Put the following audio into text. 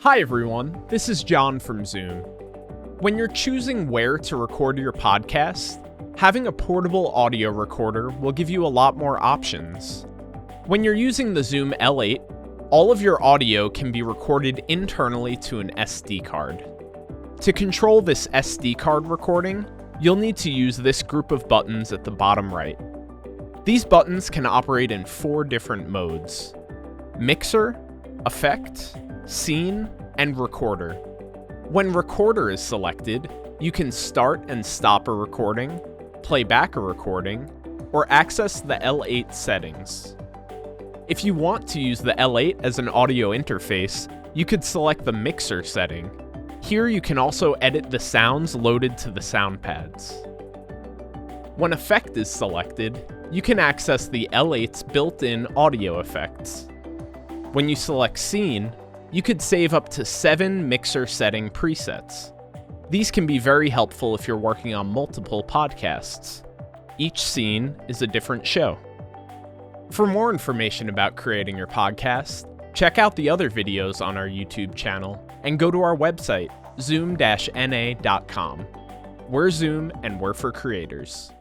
Hi everyone, this is John from Zoom. When you're choosing where to record your podcast, having a portable audio recorder will give you a lot more options. When you're using the Zoom L8, all of your audio can be recorded internally to an SD card. To control this SD card recording, you'll need to use this group of buttons at the bottom right. These buttons can operate in 4 different modes: Mixer, Effect, Scene, and Recorder. When Recorder is selected, you can start and stop a recording, play back a recording, or access the L8 settings. If you want to use the L8 as an audio interface, you could select the Mixer setting. Here you can also edit the sounds loaded to the sound pads. When Effect is selected, you can access the L8's built-in audio effects. When you select Scene, you could save up to 7 mixer setting presets. These can be very helpful if you're working on multiple podcasts. Each scene is a different show. For more information about creating your podcast, check out the other videos on our YouTube channel and go to our website, zoom-na.com. We're Zoom and we're for creators.